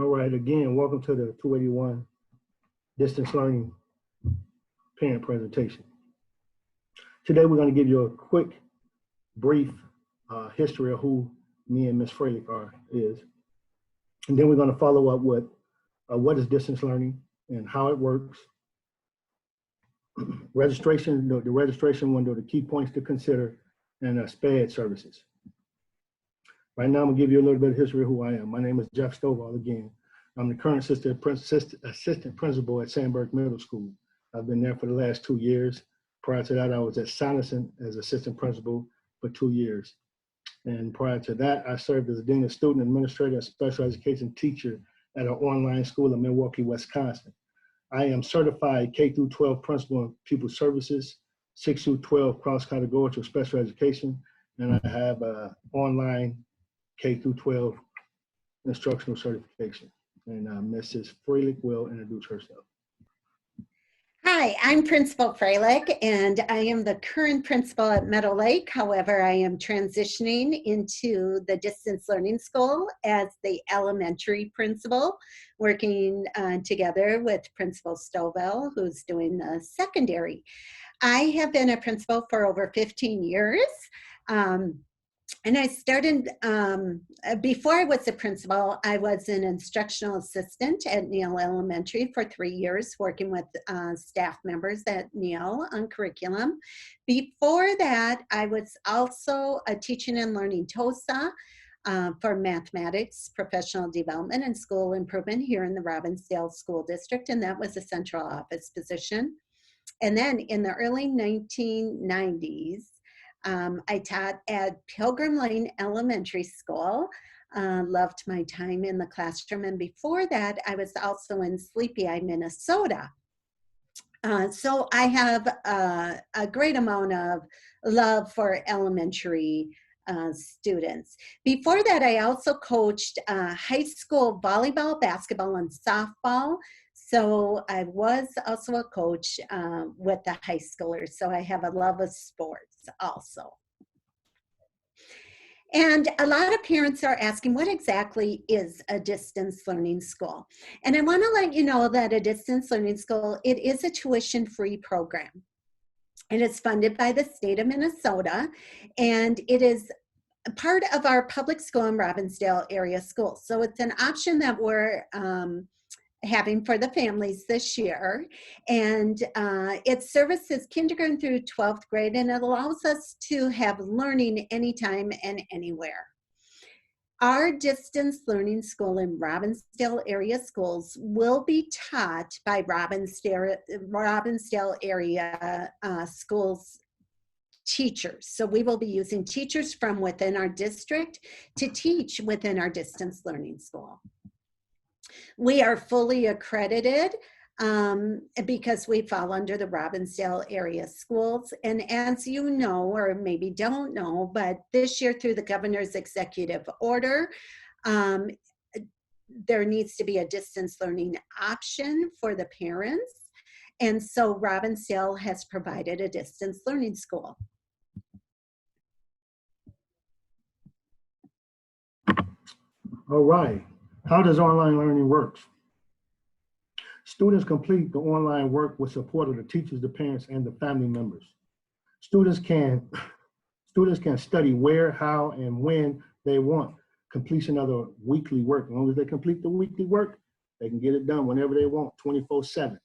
All right, again, welcome to the 281 Distance Learning Parent Presentation. Today we're going to give you a quick, brief history of who me and Ms. Froelich is. And then we're going to follow up with what is distance learning and how it works. Registration, the registration window, the key points to consider, and SPED services. Right now, I'm going to give you a little bit of history of who I am. My name is Jeff Stovall again. I'm the current assistant principal at Sandburg Middle School. I've been there for the last 2 years. Prior to that, I was at Sanderson as assistant principal for 2 years. And prior to that, I served as a dean of student administrator and special education teacher at an online school in Milwaukee, Wisconsin. I am certified K-12 principal in pupil services, 6-12 cross-categorical special education, and I have an online K-12 instructional certification. And Mrs. Froelich will introduce herself. Hi, I'm Principal Froelich, and I am the current principal at Meadow Lake. However, I am transitioning into the distance learning school as the elementary principal, working together with Principal Stovall, who's doing the secondary. I have been a principal for over 15 years. And I started, before I was a principal, I was an instructional assistant at Neal Elementary for 3 years, working with staff members at Neal on curriculum. Before that, I was also a teaching and learning TOSA for mathematics, professional development, and school improvement here in the Robbinsdale School District, and that was a central office position. And then in the early 1990s, I taught at Pilgrim Lane Elementary School, loved my time in the classroom, and before that I was also in Sleepy Eye, Minnesota. So I have a great amount of love for elementary students. Before that, I also coached high school volleyball, basketball, and softball. So I was also a coach with the high schoolers. So I have a love of sports also. And a lot of parents are asking, what exactly is a distance learning school? And I want to let you know that a distance learning school, it is a tuition-free program. It is funded by the state of Minnesota, and it is part of our public school in Robbinsdale Area Schools. So it's an option that we're having for the families this year, and it services kindergarten through 12th grade, and it allows us to have learning anytime and anywhere. Our distance learning school in Robbinsdale Area Schools will be taught by Robbinsdale Area Schools teachers. So we will be using teachers from within our district to teach within our distance learning school. We are fully accredited because we fall under the Robbinsdale Area Schools. And as you know, or maybe don't know, but this year through the governor's executive order, there needs to be a distance learning option for the parents. And so Robbinsdale has provided a distance learning school. All right. How does online learning work? Students complete the online work with support of the teachers, the parents, and the family members. Students can study where, how, and when they want. Completion of the weekly work. As long as they complete the weekly work, they can get it done whenever they want, 24/7.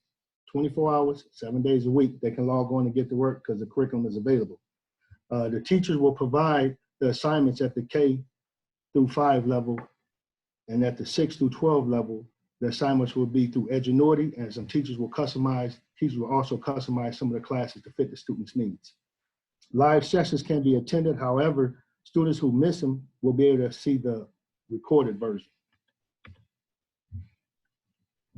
24 hours, 7 days a week. They can log on and get to work because the curriculum is available. The teachers will provide the assignments at the K-5 level, and at the 6-12 level, the assignments will be through Edgenuity, and some teachers will also customize some of the classes to fit the students' needs. Live sessions can be attended. However, students who miss them will be able to see the recorded version.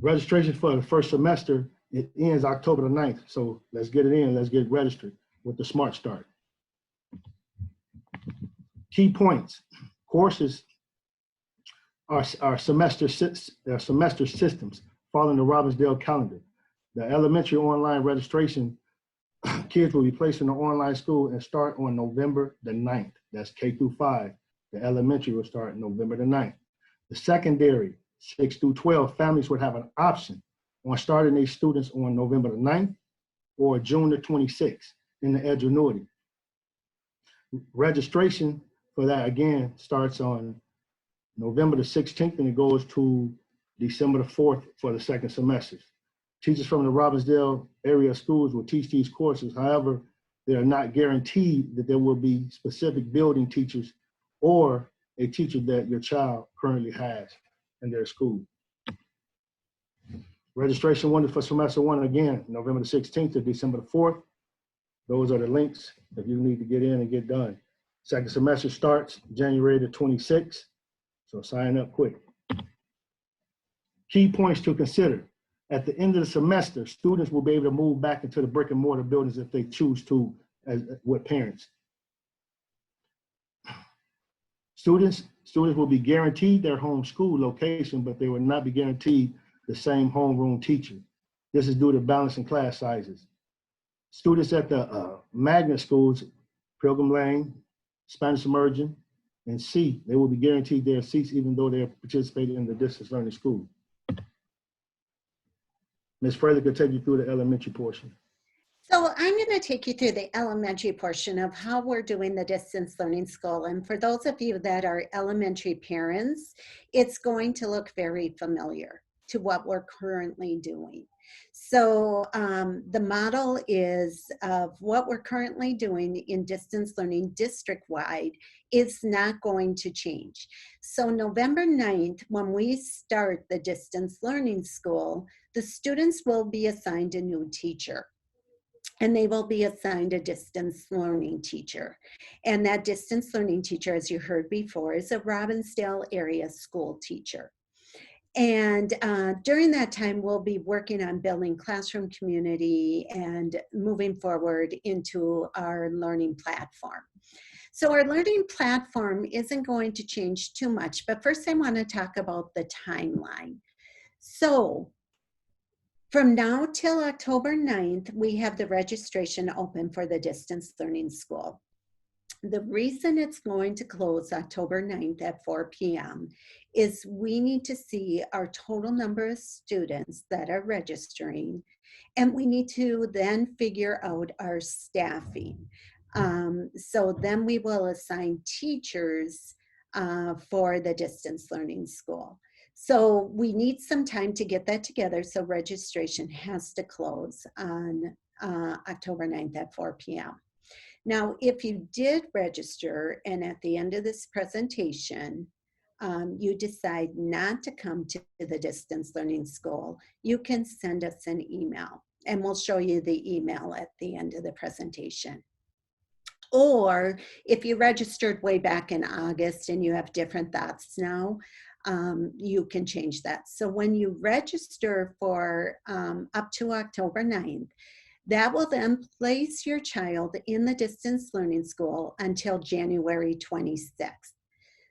Registration for the first semester, it ends October the 9th. So let's get it in, let's get registered with the Smart Start. Key points, courses are semester systems following the Robbinsdale calendar. The elementary online registration, kids will be placed in the online school and start on November the 9th. That's K-5. The elementary will start November the 9th. The secondary 6 through 12, families would have an option on starting these students on November the 9th or June the 26th in the edgenuity. Registration for that, again, starts on November the 16th and it goes to December the 4th for the second semester. Teachers from the Robbinsdale Area Schools will teach these courses. However, they are not guaranteed that there will be specific building teachers or a teacher that your child currently has in their school. Registration window for semester 1, again, November the 16th to December the 4th. Those are the links if you need to get in and get done. Second semester starts January the 26th, so sign up quick. Key points to consider. At the end of the semester, students will be able to move back into the brick and mortar buildings if they choose to, with parents. Students will be guaranteed their home school location, but they will not be guaranteed the same homeroom teacher. This is due to balancing class sizes. Students at the magnet schools, Pilgrim Lane, Spanish Immersion, and C, they will be guaranteed their seats even though they're participating in the distance learning school. Ms. Froelich will take you through the elementary portion. So I'm going to take you through the elementary portion of how we're doing the distance learning school. And for those of you that are elementary parents, it's going to look very familiar to what we're currently doing. So the model is of what we're currently doing in distance learning district-wide is not going to change. So November 9th, when we start the distance learning school, the students will be assigned a new teacher. And they will be assigned a distance learning teacher. And that distance learning teacher, as you heard before, is a Robbinsdale Area School teacher. And during that time, we'll be working on building classroom community and moving forward into our learning platform. So our learning platform isn't going to change too much, but first I want to talk about the timeline. So from now till October 9th, we have the registration open for the distance learning school. The reason it's going to close October 9th at 4 p.m. is we need to see our total number of students that are registering, and we need to then figure out our staffing. So then we will assign teachers for the distance learning school. So we need some time to get that together, so registration has to close on October 9th at 4 p.m. Now, if you did register and at the end of this presentation, you decide not to come to the distance learning school, you can send us an email and we'll show you the email at the end of the presentation. Or if you registered way back in August and you have different thoughts now, you can change that. So when you register for up to October 9th, that will then place your child in the distance learning school until January 26th.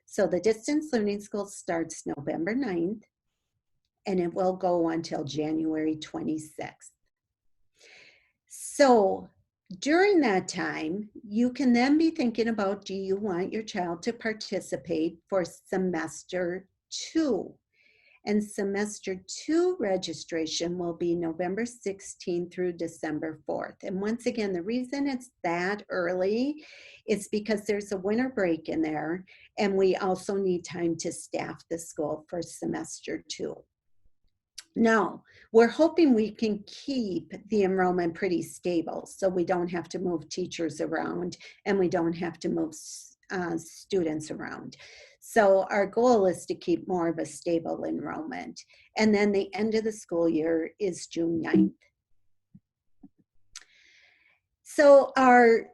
So the distance learning school starts November 9th and it will go until January 26th. So during that time, you can then be thinking about, do you want your child to participate for semester 2? And semester 2 registration will be November 16th through December 4th. And once again, the reason it's that early is because there's a winter break in there, and we also need time to staff the school for semester 2. Now, we're hoping we can keep the enrollment pretty stable so we don't have to move teachers around and we don't have to move students around. So our goal is to keep more of a stable enrollment. And then the end of the school year is June 9th. So our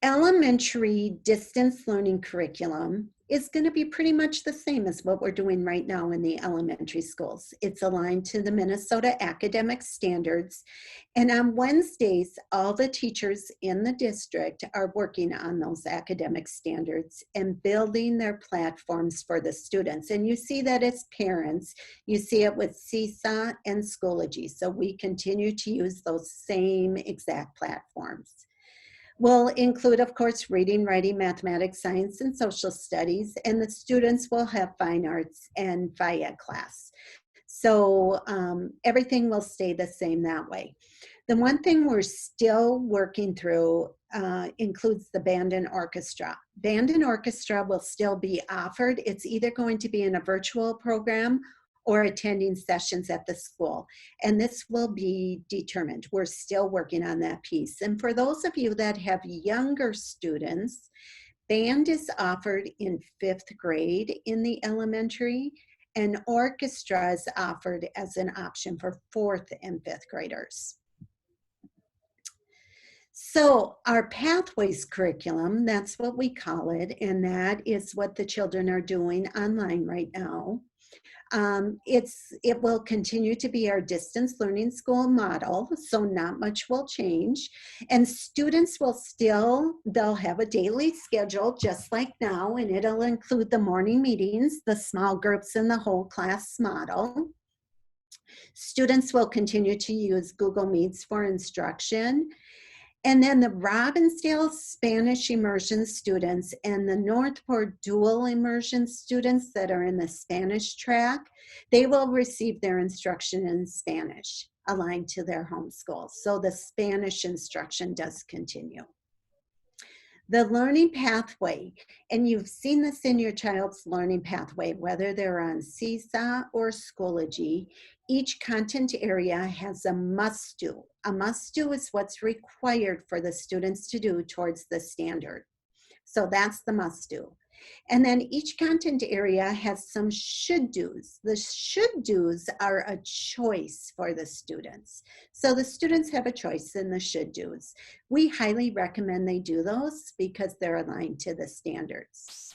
elementary distance learning curriculum is going to be pretty much the same as what we're doing right now in the elementary schools. It's aligned to the Minnesota academic standards. And on Wednesdays, all the teachers in the district are working on those academic standards and building their platforms for the students. And you see that as parents, you see it with Seesaw and Schoology. So we continue to use those same exact platforms. Will include, of course, reading, writing, mathematics, science, and social studies, and the students will have fine arts and phy ed class. So everything will stay the same that way. The one thing we're still working through includes the band and orchestra. Band and orchestra will still be offered. It's either going to be in a virtual program or attending sessions at the school. And this will be determined. We're still working on that piece. And for those of you that have younger students, band is offered in 5th grade in the elementary, and orchestra is offered as an option for 4th and 5th graders. So our Pathways curriculum, that's what we call it, and that is what the children are doing online right now. It will continue to be our distance learning school model, so not much will change. And students will they'll have a daily schedule just like now, and it'll include the morning meetings, the small groups, and the whole class model. Students will continue to use Google Meets for instruction. And then the Robbinsdale Spanish immersion students and the Northport dual immersion students that are in the Spanish track, they will receive their instruction in Spanish aligned to their home school. So the Spanish instruction does continue. The learning pathway, and you've seen this in your child's learning pathway, whether they're on Seesaw or Schoology, each content area has a must-do. A must-do is what's required for the students to do towards the standard. So that's the must-do. And then each content area has some should-dos. The should-dos are a choice for the students. So the students have a choice in the should-dos. We highly recommend they do those because they're aligned to the standards.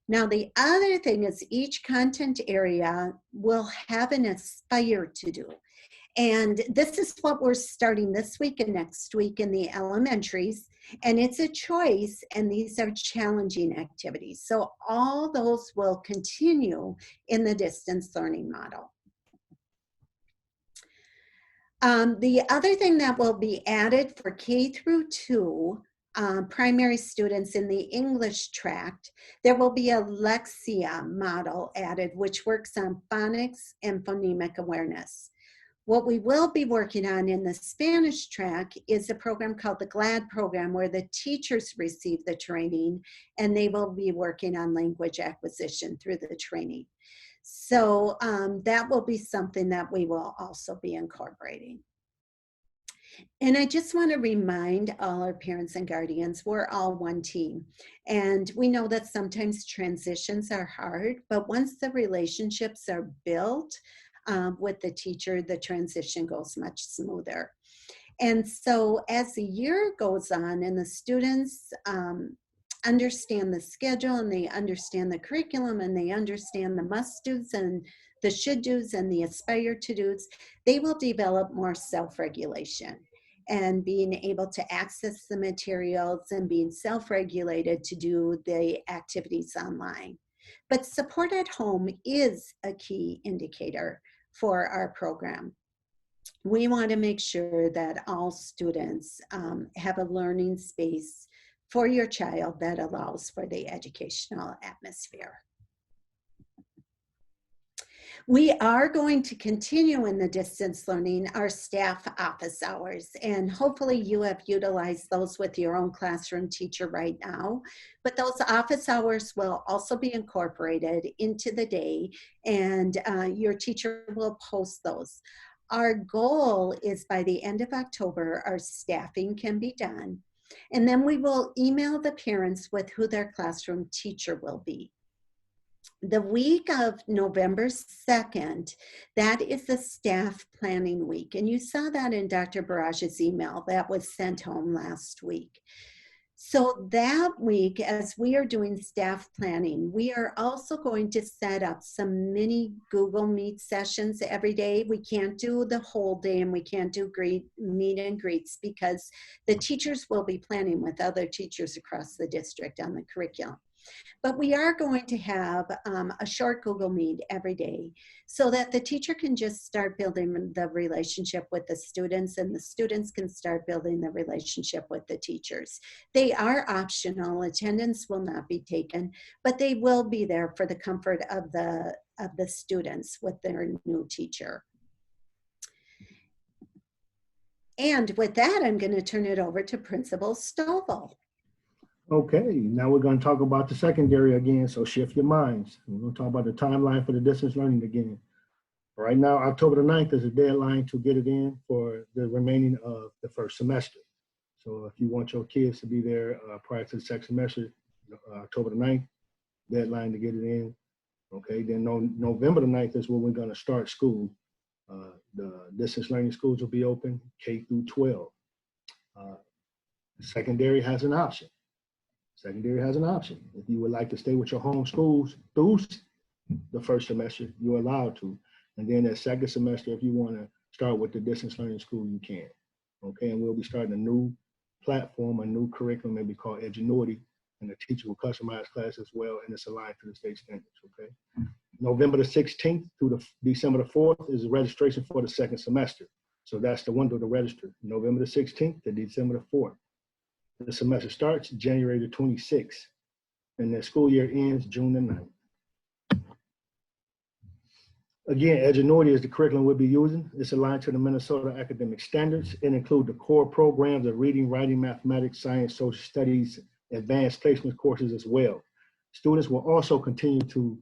Now, the other thing is each content area will have an aspire to do. And this is what we're starting this week and next week in the elementaries. And it's a choice, and these are challenging activities. So all those will continue in the distance learning model. The other thing that will be added for K through 2 primary students in the English tract, there will be a Lexia model added, which works on phonics and phonemic awareness. What we will be working on in the Spanish track is a program called the GLAD program, where the teachers receive the training and they will be working on language acquisition through the training. So that will be something that we will also be incorporating. And I just want to remind all our parents and guardians, we're all one team. And we know that sometimes transitions are hard, but once the relationships are built, with the teacher, the transition goes much smoother. And so as the year goes on and the students understand the schedule and they understand the curriculum and they understand the must-dos and the should-dos and the aspire-to-dos, they will develop more self-regulation and being able to access the materials and being self-regulated to do the activities online. But support at home is a key indicator for our program. We want to make sure that all students have a learning space for your child that allows for the educational atmosphere. We are going to continue in the distance learning our staff office hours, and hopefully you have utilized those with your own classroom teacher right now. But those office hours will also be incorporated into the day, and your teacher will post those. Our goal is by the end of October, our staffing can be done, and then we will email the parents with who their classroom teacher will be. The week of November 2nd, that is the staff planning week. And you saw that in Dr. Barrage's email that was sent home last week. So that week, as we are doing staff planning, we are also going to set up some mini Google Meet sessions every day. We can't do the whole day and we can't do meet and greets because the teachers will be planning with other teachers across the district on the curriculum. But we are going to have a short Google Meet every day so that the teacher can just start building the relationship with the students, and the students can start building the relationship with the teachers. They are optional. Attendance will not be taken, but they will be there for the comfort of the students with their new teacher. And with that, I'm going to turn it over to Principal Stovall. Okay, now we're going to talk about the secondary again, so shift your minds. We're going to talk about the timeline for the distance learning again. Right now, October the 9th is the deadline to get it in for the remaining of the first semester. So if you want your kids to be there prior to the second semester, October the 9th, deadline to get it in. Okay, then November the 9th is when we're going to start school. The distance learning schools will be open, K through 12. Secondary has an option. Secondary has an option. If you would like to stay with your home schools through the first semester, you're allowed to. And then that second semester, if you want to start with the distance learning school, you can. Okay, and we'll be starting a new platform, a new curriculum, maybe called Edgenuity, and the teacher will customize class as well, and it's aligned to the state standards, okay? November the 16th through the December the 4th is registration for the second semester. So that's the window to register, November the 16th to December the 4th. The semester starts January the 26th, and the school year ends June the 9th. Again, Edgenuity is the curriculum we'll be using. It's aligned to the Minnesota academic standards and include the core programs of reading, writing, mathematics, science, social studies, advanced placement courses as well. Students will also continue to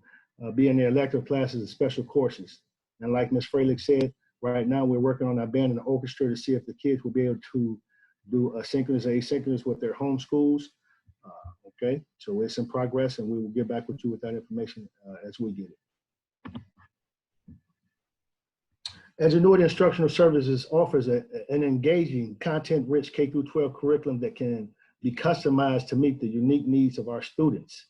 be in their elective classes and special courses. And like Ms. Froelich said, right now we're working on our band and the orchestra to see if the kids will be able to do synchronous and asynchronous with their home schools. Okay, so it's in progress, and we will get back with you with that information as we get it. Edgenuity Instructional Services offers an engaging, content-rich K-12 curriculum that can be customized to meet the unique needs of our students.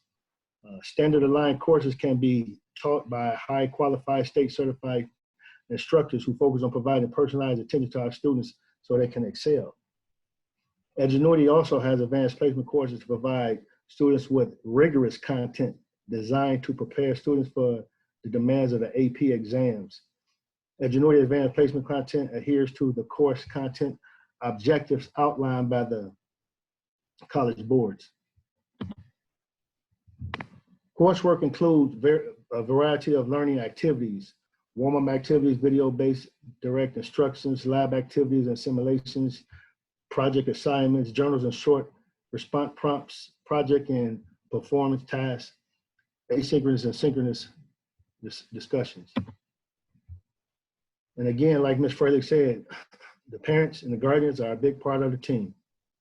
Standard aligned courses can be taught by high qualified, state certified instructors who focus on providing personalized attention to our students so they can excel. Edgenuity also has advanced placement courses to provide students with rigorous content designed to prepare students for the demands of the AP exams. Edgenuity advanced placement content adheres to the course content objectives outlined by the college boards. Coursework includes a variety of learning activities, warm-up activities, video-based direct instructions, lab activities and simulations, project assignments, journals and short response prompts, project and performance tasks, asynchronous and synchronous discussions. And again, like Ms. Froelich said, the parents and the guardians are a big part of the team,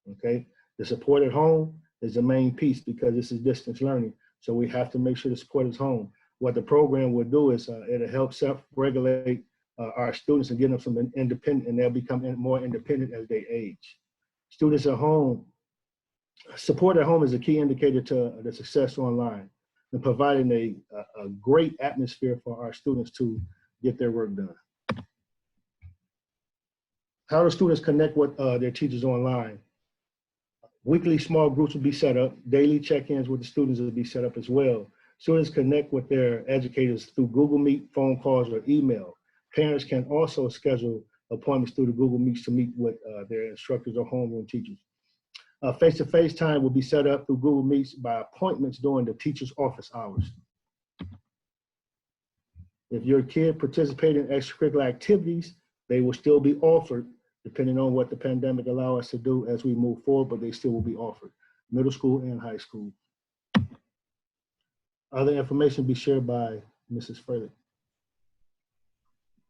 okay? The support at home is the main piece because this is distance learning. So we have to make sure the support is home. What the program will do is it'll help self-regulate our students and get them some independent, and they'll become more independent as they age. Students at home, support at home is a key indicator to the success online and providing a great atmosphere for our students to get their work done. How do students connect with their teachers online? Weekly small groups will be set up. Daily check-ins with the students will be set up as well. Students connect with their educators through Google Meet, phone calls, or email. Parents can also schedule appointments through the Google Meets to meet with their instructors or homeroom teachers. Face-to-face time will be set up through Google Meets by appointments during the teacher's office hours. If your kid participates in extracurricular activities, they will still be offered depending on what the pandemic allows us to do as we move forward, but they still will be offered, middle school and high school. Other information be shared by Mrs. Froelich.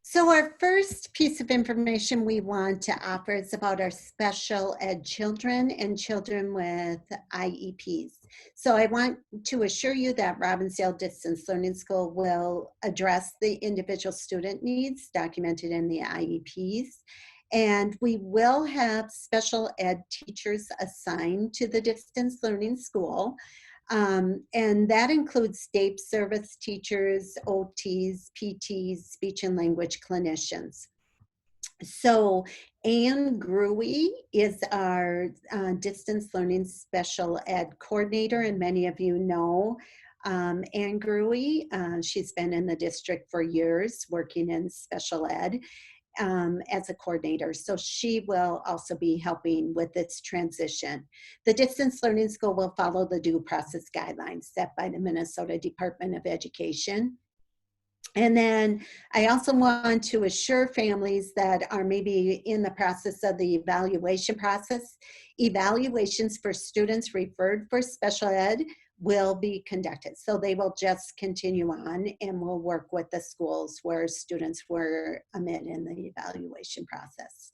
So our first piece of information we want to offer is about our special ed children and children with IEPs. So I want to assure you that Robbinsdale Distance Learning School will address the individual student needs documented in the IEPs. And we will have special ed teachers assigned to the distance learning school. And that includes day service teachers, OTs, PTs, speech and language clinicians. So Anne Gruey is our distance learning special ed coordinator, and many of you know Anne Gruey. She's been in the district for years working in special ed as a coordinator. So she will also be helping with this transition. The Distance Learning School will follow the due process guidelines set by the Minnesota Department of Education. And then I also want to assure families that are maybe in the process of the evaluation process, evaluations for students referred for special ed will be conducted. So they will just continue on, and we'll work with the schools where students were admitted in the evaluation process.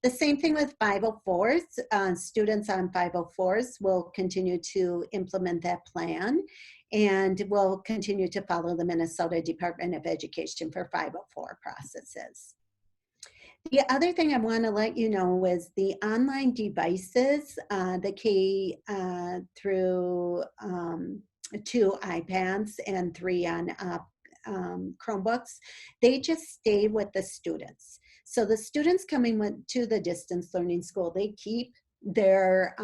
The same thing with 504s. Students on 504s will continue to implement that plan, and will continue to follow the Minnesota Department of Education for 504 processes. The other thing I want to let you know is the online devices, the K through 2 iPads and 3 on Chromebooks, they just stay with the students. So the students coming to the distance learning school, they keep their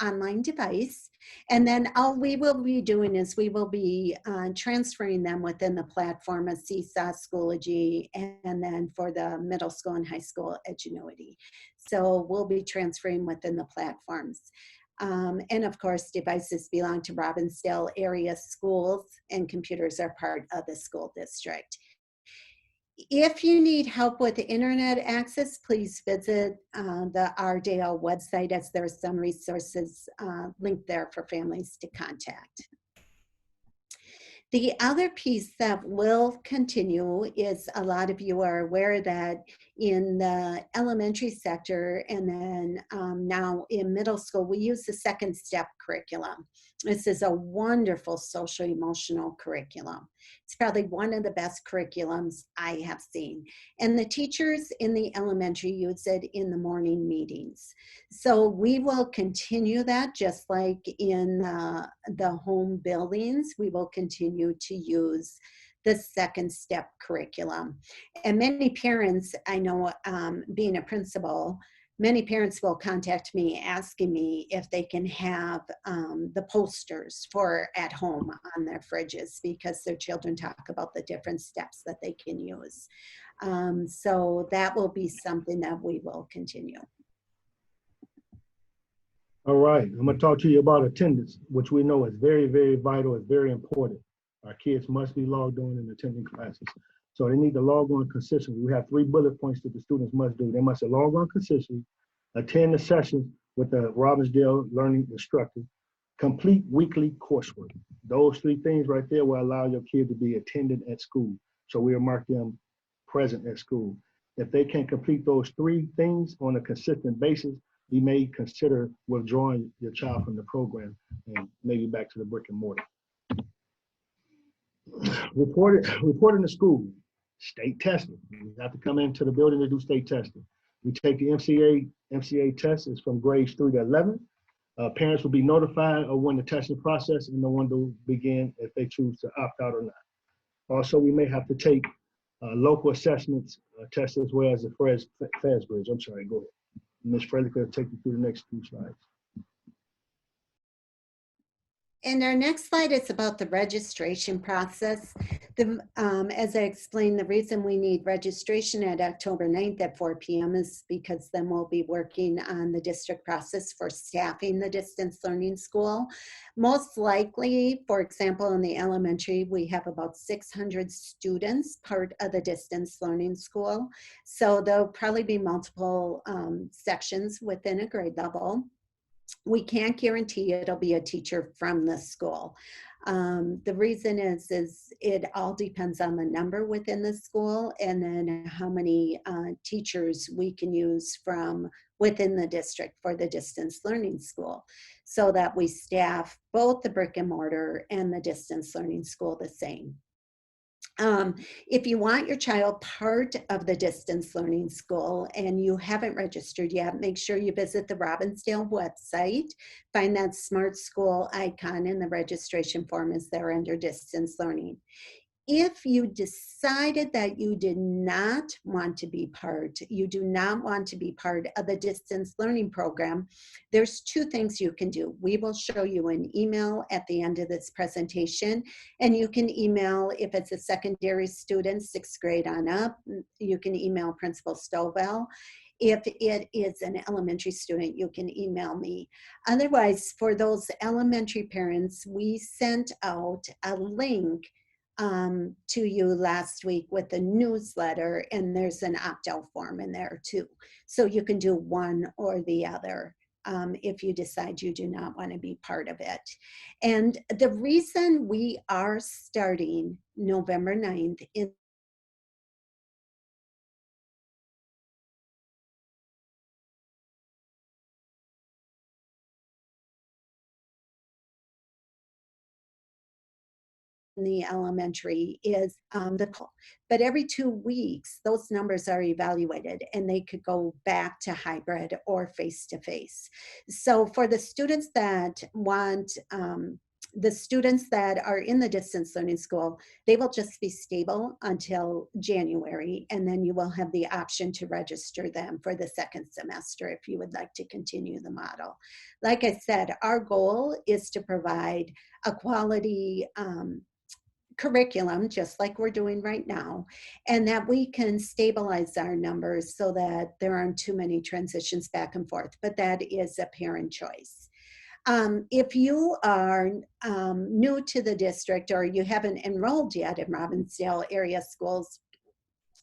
online device, and then all we will be doing is we will be transferring them within the platform of Seesaw, Schoology, and then for the middle school and high school Edgenuity. So we'll be transferring within the platforms. And of course, devices belong to Robbinsdale Area Schools, and computers are part of the school district. If you need help with internet access, please visit the RDL website, as there are some resources linked there for families to contact. The other piece that will continue is, a lot of you are aware that in the elementary sector and then now in middle school, we use the second step curriculum. This is a wonderful social emotional curriculum. It's probably one of the best curriculums I have seen. And the teachers in the elementary use it in the morning meetings. So we will continue that, just like in the home buildings, we will continue to use the second step curriculum. And many parents, I know, being a principal, many parents will contact me asking me if they can have the posters for at home on their fridges, because their children talk about the different steps that they can use. So that will be something that we will continue. All right, I'm gonna talk to you about attendance, which we know is very, very vital, is very important. Our kids must be logged on and attending classes. So they need to log on consistently. We have 3 bullet points that the students must do. They must log on consistently, attend the sessions with the Robbinsdale learning instructor, complete weekly coursework. Those 3 things right there will allow your kid to be attended at school. So we'll mark them present at school. If they can complete those 3 things on a consistent basis, you may consider withdrawing your child from the program and maybe back to the brick and mortar. Reporting to school, state testing. You have to come into the building to do state testing. We take the MCA test. It's from grades 3 to 11. Parents will be notified of when the testing process and know when to begin if they choose to opt out or not. Also, we may have to take local assessments tests as well as the FAS grades. I'm sorry, go ahead. Ms. Froelich will take you through the next 2 slides. And our next slide is about the registration process. As I explained, the reason we need registration at October 9th at 4 p.m. is because then we'll be working on the district process for staffing the distance learning school. Most likely, for example, in the elementary, we have about 600 students part of the distance learning school. So there'll probably be multiple sections within a grade level. We can't guarantee it'll be a teacher from the school. The reason is it all depends on the number within the school, and then how many teachers we can use from within the district for the distance learning school, so that we staff both the brick and mortar and the distance learning school the same. If you want your child part of the distance learning school and you haven't registered yet, make sure you visit the Robbinsdale website, find that Smart School icon, and the registration form is there under distance learning. if you decided that you did not want to be part, you do not want to be part of the distance learning program, there's two things you can do. We will show you an email at the end of this presentation, and you can email, if it's a secondary student, 6th grade on up, you can email Principal Stovall. If it is an elementary student, you can email me. Otherwise, for those elementary parents, we sent out a link to you last week with a newsletter, and there's an opt-out form in there too. So you can do one or the other if you decide you do not want to be part of it. And the reason we are starting November 9th in the elementary is but every 2 weeks those numbers are evaluated and they could go back to hybrid or face-to-face. So for the students that want the students that are in the distance learning school, they will just be stable until January, and then you will have the option to register them for the second semester if you would like to continue the model. Like I said, our goal is to provide a quality curriculum, just like we're doing right now, and that we can stabilize our numbers so that there aren't too many transitions back and forth, but that is a parent choice. If you are new to the district or you haven't enrolled yet in Robbinsdale Area Schools,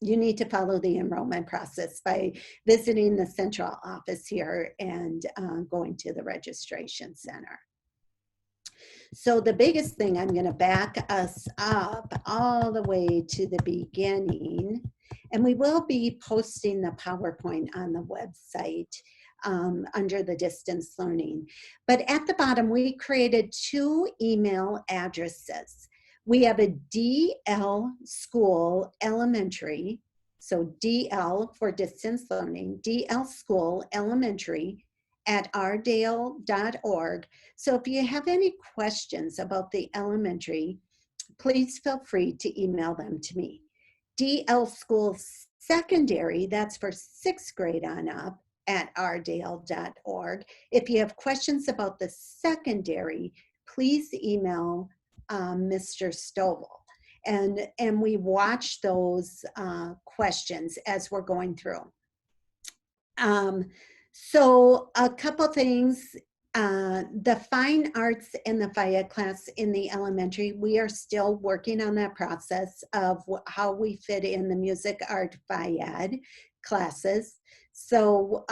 you need to follow the enrollment process by visiting the central office here and going to the registration center. So the biggest thing, I'm going to back us up all the way to the beginning, and we will be posting the PowerPoint on the website under the distance learning. But at the bottom, we created 2 email addresses. We have a DL School Elementary, so DL for distance learning, DL School Elementary at rdale.org. So if you have any questions about the elementary, please feel free to email them to me. DL School Secondary, that's for 6th grade on up, at rdale.org. If you have questions about the secondary, please email Mr. Stovall. And we watch those questions as we're going through. So a couple things, the fine arts and the FIAD class in the elementary, we are still working on that process of how we fit in the music, art, FIAD classes. So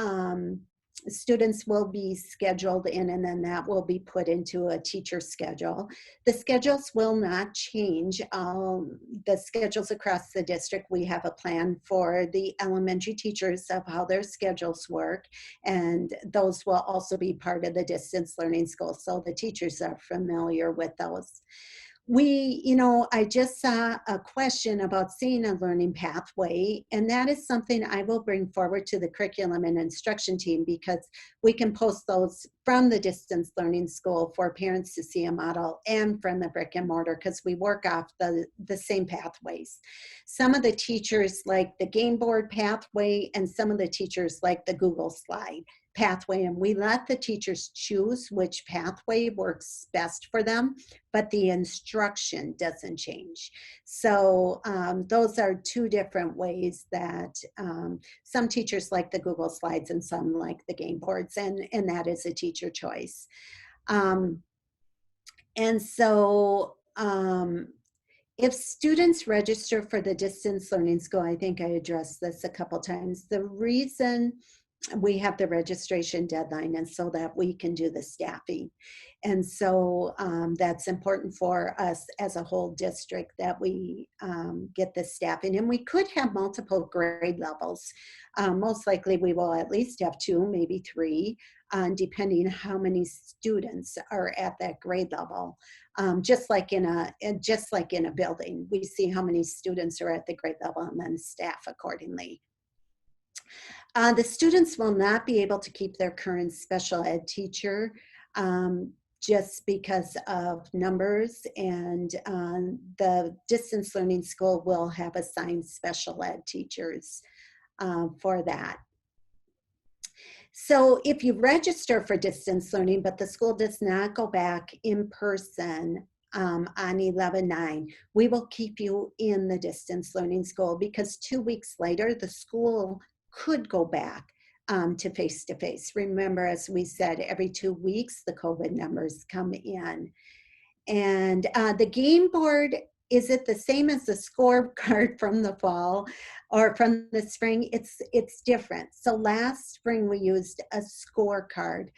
students will be scheduled in, and then that will be put into a teacher schedule. The schedules will not change. The schedules across the district, we have a plan for the elementary teachers of how their schedules work, and those will also be part of the distance learning school, so the teachers are familiar with those. I just saw a question about seeing a learning pathway, and that is something I will bring forward to the curriculum and instruction team, because we can post those from the distance learning school for parents to see a model, and from the brick and mortar, because we work off the same pathways. Some of the teachers like the game board pathway, and some of the teachers like the Google slide pathway, and we let the teachers choose which pathway works best for them, but the instruction doesn't change. So those are 2 different ways that some teachers like the Google slides and some like the game boards, and that is a teacher choice. And so if students register for the distance learning school, I think I addressed this a couple times, the reason we have the registration deadline and so that we can do the staffing. And so that's important for us as a whole district, that we get the staffing. And we could have multiple grade levels. Most likely we will at least have 2, maybe 3, depending how many students are at that grade level. Just like in a building, we see how many students are at the grade level and then staff accordingly. The students will not be able to keep their current special ed teacher. just because of numbers, and the distance learning school will have assigned special ed teachers for that. So if you register for distance learning, but the school does not go back in person on 11/9, we will keep you in the distance learning school, because 2 weeks later, the school could go back to face-to-face. Remember, as we said, every 2 weeks, the COVID numbers come in. And the game board, is it the same as the scorecard from the fall or from the spring? It's different. So last spring we used a scorecard.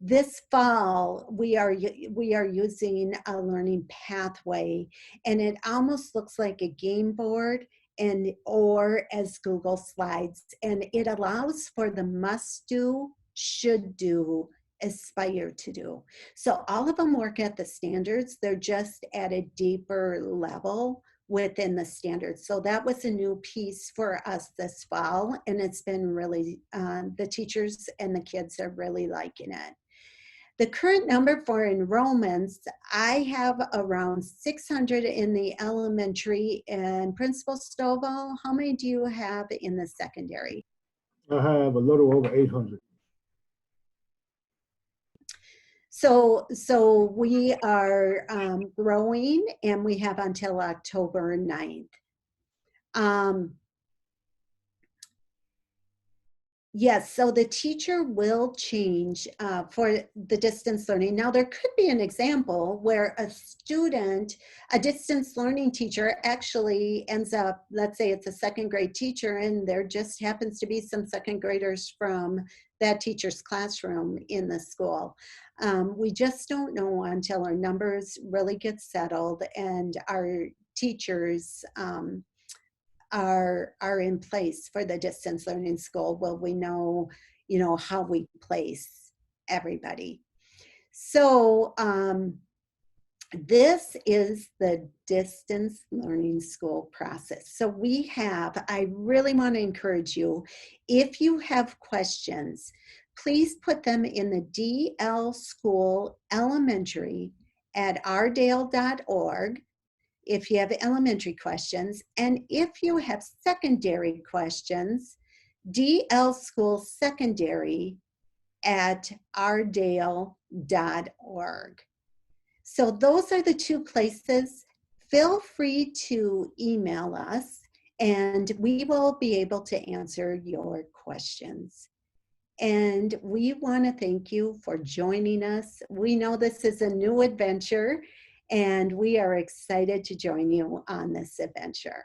This fall we are using a learning pathway, and it almost looks like a game board, or as Google Slides, and it allows for the must do, should do, aspire to do. So all of them work at the standards. They're just at a deeper level within the standards. So that was a new piece for us this fall, and it's been really, the teachers and the kids are really liking it. The current number for enrollments, I have around 600 in the elementary. And Principal Stovall, how many do you have in the secondary? I have a little over 800. So we are growing, and we have until October 9th. Yes, so the teacher will change for the distance learning. Now, there could be an example where a distance learning teacher actually ends up, let's say it's a second grade teacher, and there just happens to be some second graders from that teacher's classroom in the school. We just don't know until our numbers really get settled and our teachers are in place for the distance learning school. Will we know, how we place everybody? So this is the distance learning school process. So I really want to encourage you, if you have questions, please put them in the DL School Elementary at ourdale.org. If you have elementary questions, and if you have secondary questions, DL School Secondary at ourdale.org. So those are the two places. Feel free to email us, and we will be able to answer your questions. And we want to thank you for joining us. We know this is a new adventure, and we are excited to join you on this adventure.